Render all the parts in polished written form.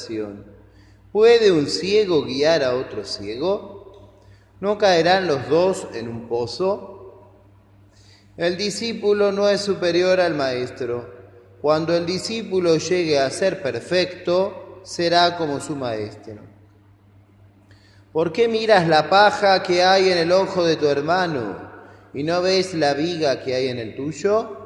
oración. ¿Puede un ciego guiar a otro ciego? ¿No caerán los dos en un pozo? El discípulo no es superior al maestro. Cuando el discípulo llegue a ser perfecto, será como su maestro. ¿Por qué miras la paja que hay en el ojo de tu hermano y no ves la viga que hay en el tuyo?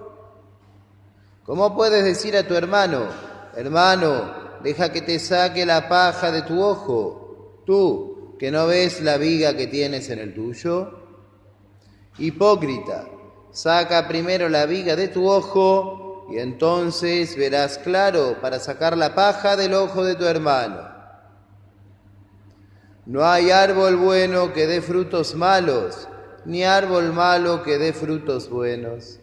¿Cómo puedes decir a tu hermano, hermano, deja que te saque la paja de tu ojo, tú, que no ves la viga que tienes en el tuyo? Hipócrita, saca primero la viga de tu ojo y entonces verás claro para sacar la paja del ojo de tu hermano. No hay árbol bueno que dé frutos malos, ni árbol malo que dé frutos buenos.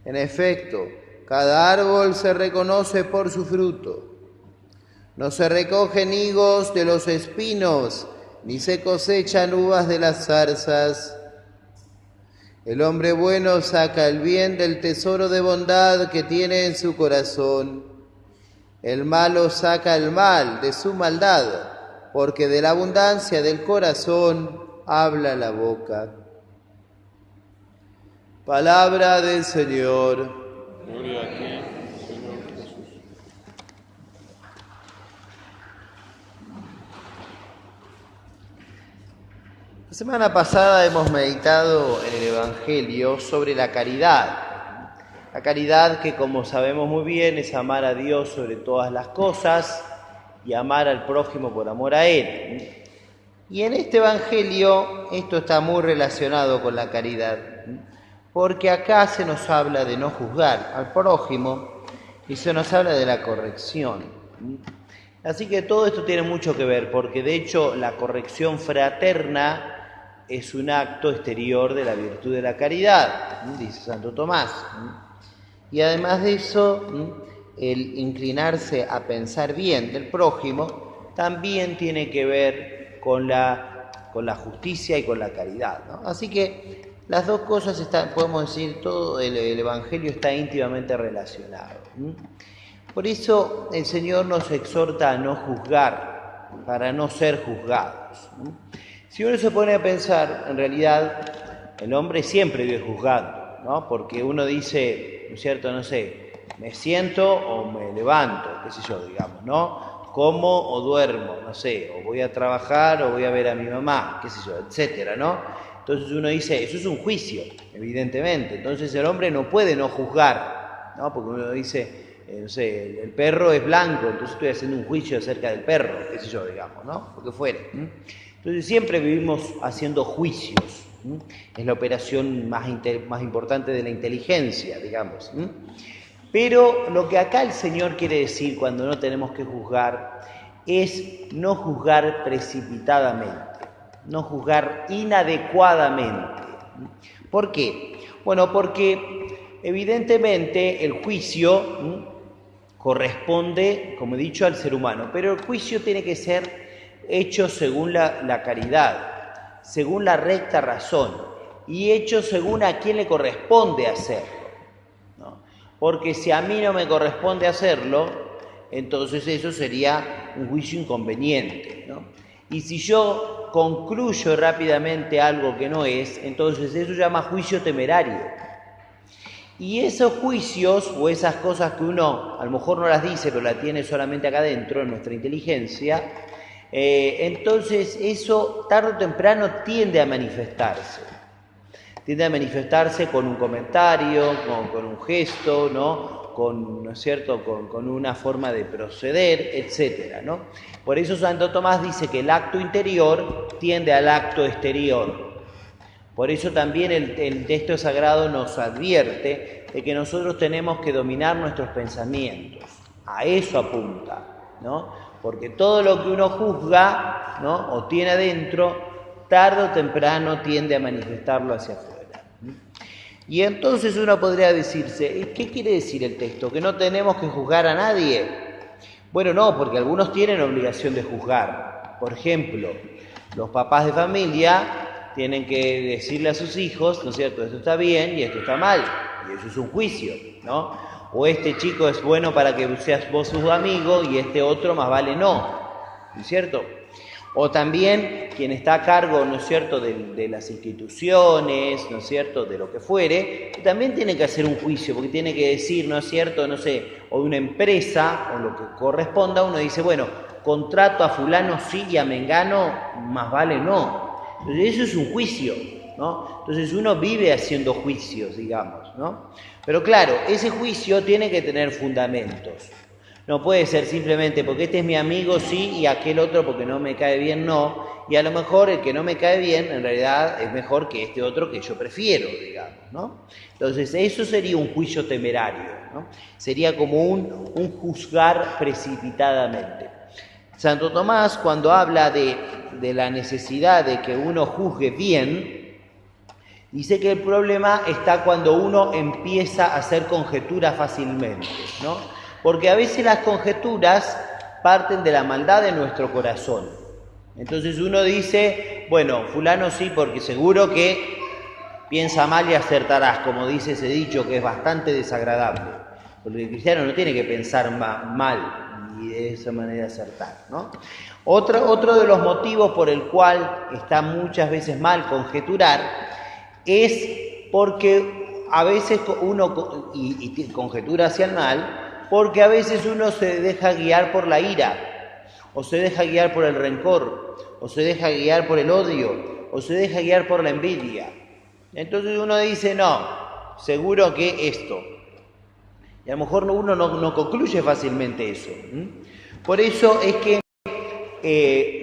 En efecto, cada árbol se reconoce por su fruto. No se recogen higos de los espinos, ni se cosechan uvas de las zarzas. El hombre bueno saca el bien del tesoro de bondad que tiene en su corazón. El malo saca el mal de su maldad, porque de la abundancia del corazón habla la boca. Palabra del Señor. Gloria a ti, Señor Jesús. La semana pasada hemos meditado en el Evangelio sobre la caridad. La caridad que, como sabemos muy bien, es amar a Dios sobre todas las cosas y amar al prójimo por amor a Él. Y en este Evangelio esto está muy relacionado con la caridad, porque acá se nos habla de no juzgar al prójimo y se nos habla de la corrección. Así que todo esto tiene mucho que ver, porque de hecho la corrección fraterna es un acto exterior de la virtud de la caridad, dice Santo Tomás. Y además de eso, el inclinarse a pensar bien del prójimo también tiene que ver con la justicia y con la caridad, ¿no? Así que las dos cosas podemos decir, todo el Evangelio está íntimamente relacionado. Por eso el Señor nos exhorta a no juzgar, para no ser juzgados. Si uno se pone a pensar, en realidad el hombre siempre vive juzgando, ¿no? Porque uno dice, ¿no es cierto? No sé, me siento o me levanto, qué sé yo, digamos, ¿no? Como o duermo, no sé, o voy a trabajar o voy a ver a mi mamá, qué sé yo, etcétera, ¿no? Entonces uno dice, eso es un juicio, evidentemente. Entonces el hombre no puede no juzgar, ¿no? Porque uno dice, no sé, el perro es blanco, entonces estoy haciendo un juicio acerca del perro, qué sé yo, digamos, ¿no? Lo que fuere. Entonces siempre vivimos haciendo juicios. Es la operación más importante de la inteligencia, digamos. Pero lo que acá el Señor quiere decir cuando no tenemos que juzgar es no juzgar precipitadamente, no juzgar inadecuadamente. ¿Por qué? Bueno, porque evidentemente el juicio corresponde, como he dicho, al ser humano, pero el juicio tiene que ser hecho según la caridad, según la recta razón y hecho según a quién le corresponde hacerlo, ¿no? Porque si a mí no me corresponde hacerlo, entonces eso sería un juicio inconveniente, ¿no? Y si yo concluyo rápidamente algo que no es, entonces eso se llama juicio temerario. Y esos juicios o esas cosas que uno a lo mejor no las dice, pero las tiene solamente acá adentro en nuestra inteligencia, entonces eso tarde o temprano tiende a manifestarse. Tiende a manifestarse con un comentario, con un gesto, ¿no? ¿No es cierto? Con una forma de proceder, etcétera, ¿no? Por eso Santo Tomás dice que el acto interior tiende al acto exterior. Por eso también el texto sagrado nos advierte de que nosotros tenemos que dominar nuestros pensamientos. A eso apunta, ¿no? Porque todo lo que uno juzga, ¿no? O tiene adentro, tarde o temprano tiende a manifestarlo hacia afuera. Y entonces uno podría decirse, ¿qué quiere decir el texto? ¿Que no tenemos que juzgar a nadie? Bueno, no, porque algunos tienen obligación de juzgar. Por ejemplo, los papás de familia tienen que decirle a sus hijos, ¿no es cierto?, esto está bien y esto está mal, y eso es un juicio, ¿no? O este chico es bueno para que seas vos su amigo y este otro más vale no, ¿no es cierto? O también quien está a cargo, ¿no es cierto?, de las instituciones, ¿no es cierto?, de lo que fuere, también tiene que hacer un juicio, porque tiene que decir, ¿no es cierto?, no sé, o de una empresa, o lo que corresponda, uno dice, bueno, contrato a fulano sí y a mengano más vale no. Entonces eso es un juicio, ¿no? Entonces uno vive haciendo juicios, digamos, ¿no? Pero claro, ese juicio tiene que tener fundamentos. No puede ser simplemente porque este es mi amigo sí y aquel otro porque no me cae bien no, y a lo mejor el que no me cae bien en realidad es mejor que este otro que yo prefiero, digamos, ¿no? Entonces eso sería un juicio temerario, ¿no? Sería como un juzgar precipitadamente. Santo Tomás, cuando habla de la necesidad de que uno juzgue bien, dice que el problema está cuando uno empieza a hacer conjeturas fácilmente, ¿no? Porque a veces las conjeturas parten de la maldad de nuestro corazón. Entonces uno dice, bueno, fulano sí, porque seguro que piensa mal y acertarás, como dice ese dicho que es bastante desagradable. Porque el cristiano no tiene que pensar mal y de esa manera acertar, ¿no? Otro de los motivos por el cual está muchas veces mal conjeturar es porque a veces uno y conjetura hacia el mal, porque a veces uno se deja guiar por la ira, o se deja guiar por el rencor, o se deja guiar por el odio, o se deja guiar por la envidia. Entonces uno dice, no, seguro que esto. Y a lo mejor uno no concluye fácilmente eso. Por eso es que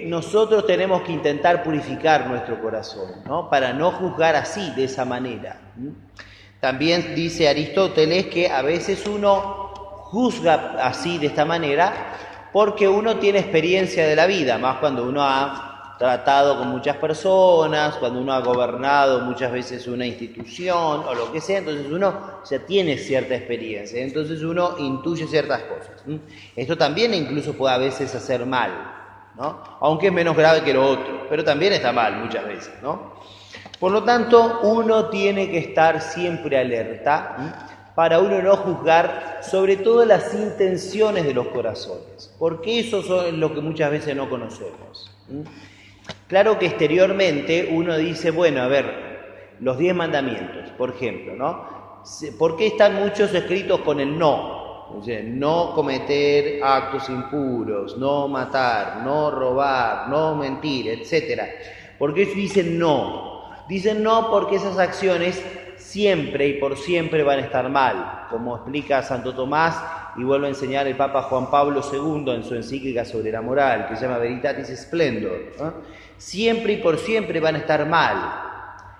nosotros tenemos que intentar purificar nuestro corazón, ¿no? Para no juzgar así, de esa manera. También dice Aristóteles que a veces uno juzga así, de esta manera, porque uno tiene experiencia de la vida, más cuando uno ha tratado con muchas personas, cuando uno ha gobernado muchas veces una institución o lo que sea, entonces uno ya tiene cierta experiencia, entonces uno intuye ciertas cosas. Esto también incluso puede a veces hacer mal, ¿no? Aunque es menos grave que lo otro, pero también está mal muchas veces, ¿no? Por lo tanto, uno tiene que estar siempre alerta para uno no juzgar sobre todo las intenciones de los corazones, porque eso es lo que muchas veces no conocemos. Claro que exteriormente uno dice, bueno, a ver, los 10 mandamientos, por ejemplo, ¿no? ¿Por qué están muchos escritos con el no? O sea, no cometer actos impuros, no matar, no robar, no mentir, etc. ¿Por qué dicen no? Dicen no porque esas acciones siempre y por siempre van a estar mal, como explica Santo Tomás y vuelve a enseñar el Papa Juan Pablo II en su encíclica sobre la moral, que se llama Veritatis Splendor, ¿no? Siempre y por siempre van a estar mal.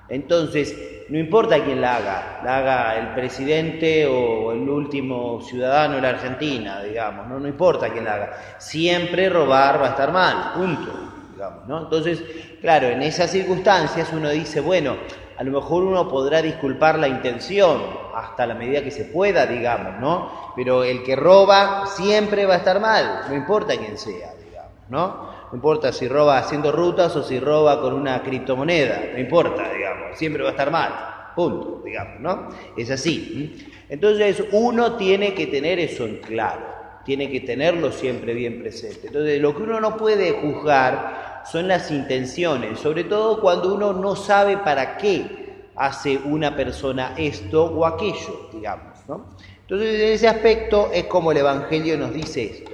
Entonces, no importa quién la haga el presidente o el último ciudadano de la Argentina, digamos, no importa quién la haga, siempre robar va a estar mal, punto, digamos, ¿no? Entonces, claro, en esas circunstancias uno dice, bueno, a lo mejor uno podrá disculpar la intención hasta la medida que se pueda, digamos, ¿no? Pero el que roba siempre va a estar mal, no importa quién sea, digamos, ¿no? No importa si roba haciendo rutas o si roba con una criptomoneda, no importa, digamos, siempre va a estar mal, punto, digamos, ¿no? Es así. Entonces uno tiene que tener eso en claro, tiene que tenerlo siempre bien presente. Entonces lo que uno no puede juzgar son las intenciones, sobre todo cuando uno no sabe para qué hace una persona esto o aquello, digamos, ¿no? Entonces, en ese aspecto es como el Evangelio nos dice esto,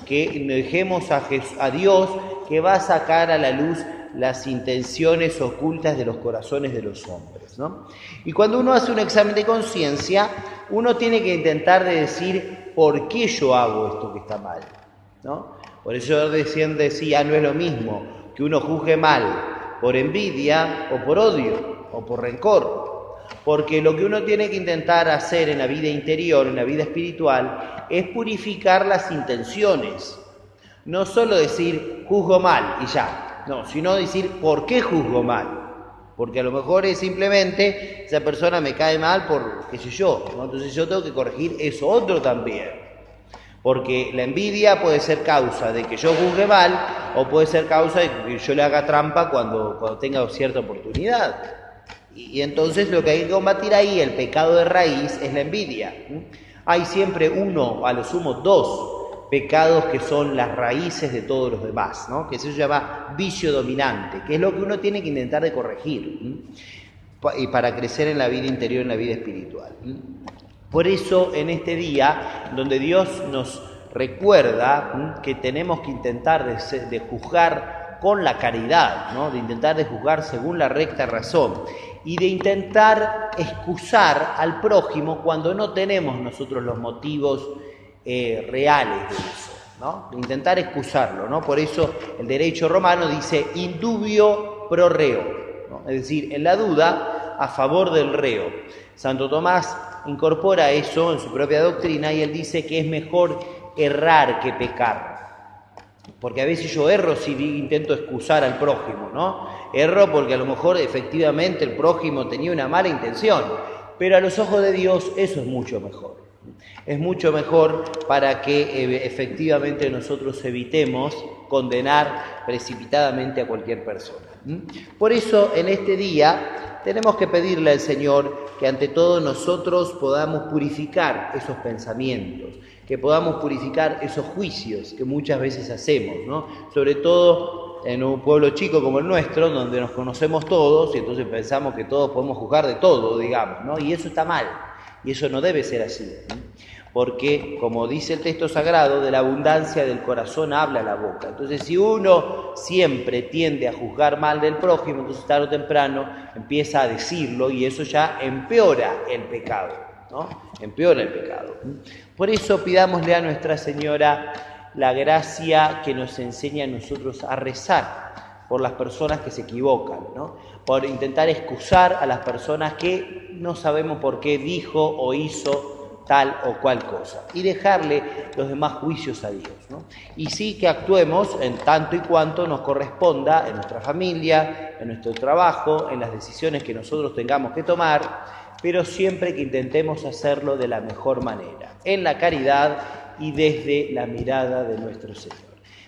que dejemos a Dios que va a sacar a la luz las intenciones ocultas de los corazones de los hombres, ¿no? Y cuando uno hace un examen de conciencia, uno tiene que intentar de decir por qué yo hago esto que está mal, ¿no? Por eso yo recién decía, no es lo mismo que uno juzgue mal por envidia o por odio o por rencor. Porque lo que uno tiene que intentar hacer en la vida interior, en la vida espiritual, es purificar las intenciones. No solo decir, juzgo mal y ya. No, sino decir, ¿por qué juzgo mal? Porque a lo mejor es simplemente, esa persona me cae mal por, qué sé yo, ¿no? Entonces yo tengo que corregir eso otro también. Porque la envidia puede ser causa de que yo juzgue mal, o puede ser causa de que yo le haga trampa cuando tenga cierta oportunidad. Y entonces lo que hay que combatir ahí, el pecado de raíz, es la envidia. Hay siempre uno, a lo sumo dos, pecados que son las raíces de todos los demás, ¿no? Que se llama vicio dominante, que es lo que uno tiene que intentar de corregir y para crecer en la vida interior, en la vida espiritual. Por eso, en este día, donde Dios nos recuerda que tenemos que intentar de juzgar con la caridad, ¿no? De intentar de juzgar según la recta razón y de intentar excusar al prójimo cuando no tenemos nosotros los motivos reales de eso, ¿no? De intentar excusarlo, ¿no? Por eso el derecho romano dice in dubio pro reo, ¿no? Es decir, en la duda a favor del reo. Santo Tomás incorpora eso en su propia doctrina y él dice que es mejor errar que pecar. Porque a veces yo erro si intento excusar al prójimo, ¿no? Erro porque a lo mejor efectivamente el prójimo tenía una mala intención, pero a los ojos de Dios eso es mucho mejor. Es mucho mejor para que efectivamente nosotros evitemos condenar precipitadamente a cualquier persona. Por eso en este día tenemos que pedirle al Señor que ante todo nosotros podamos purificar esos pensamientos, que podamos purificar esos juicios que muchas veces hacemos, ¿no? Sobre todo en un pueblo chico como el nuestro, donde nos conocemos todos y entonces pensamos que todos podemos juzgar de todo, digamos, ¿no? Y eso está mal, y eso no debe ser así, ¿no? Porque, como dice el texto sagrado, de la abundancia del corazón habla la boca. Entonces, si uno siempre tiende a juzgar mal del prójimo, entonces tarde o temprano empieza a decirlo y eso ya empeora el pecado, ¿no? Empeora el pecado. Por eso pidámosle a Nuestra Señora la gracia que nos enseña a nosotros a rezar por las personas que se equivocan, ¿no? Por intentar excusar a las personas que no sabemos por qué dijo o hizo tal o cual cosa, y dejarle los demás juicios a Dios, ¿no? Y sí que actuemos en tanto y cuanto nos corresponda en nuestra familia, en nuestro trabajo, en las decisiones que nosotros tengamos que tomar, pero siempre que intentemos hacerlo de la mejor manera, en la caridad y desde la mirada de nuestro Señor.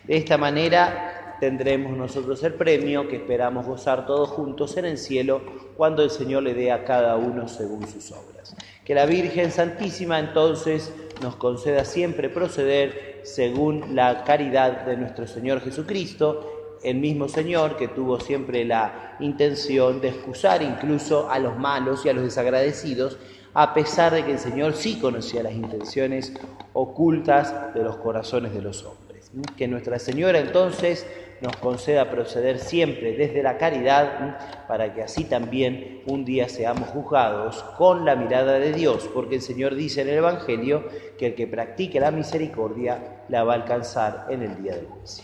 De esta manera tendremos nosotros el premio que esperamos gozar todos juntos en el cielo cuando el Señor le dé a cada uno según sus obras. Que la Virgen Santísima entonces nos conceda siempre proceder según la caridad de nuestro Señor Jesucristo, el mismo Señor que tuvo siempre la intención de excusar incluso a los malos y a los desagradecidos, a pesar de que el Señor sí conocía las intenciones ocultas de los corazones de los hombres. Que Nuestra Señora entonces nos conceda proceder siempre desde la caridad, para que así también un día seamos juzgados con la mirada de Dios, porque el Señor dice en el Evangelio que el que practique la misericordia la va a alcanzar en el día del juicio.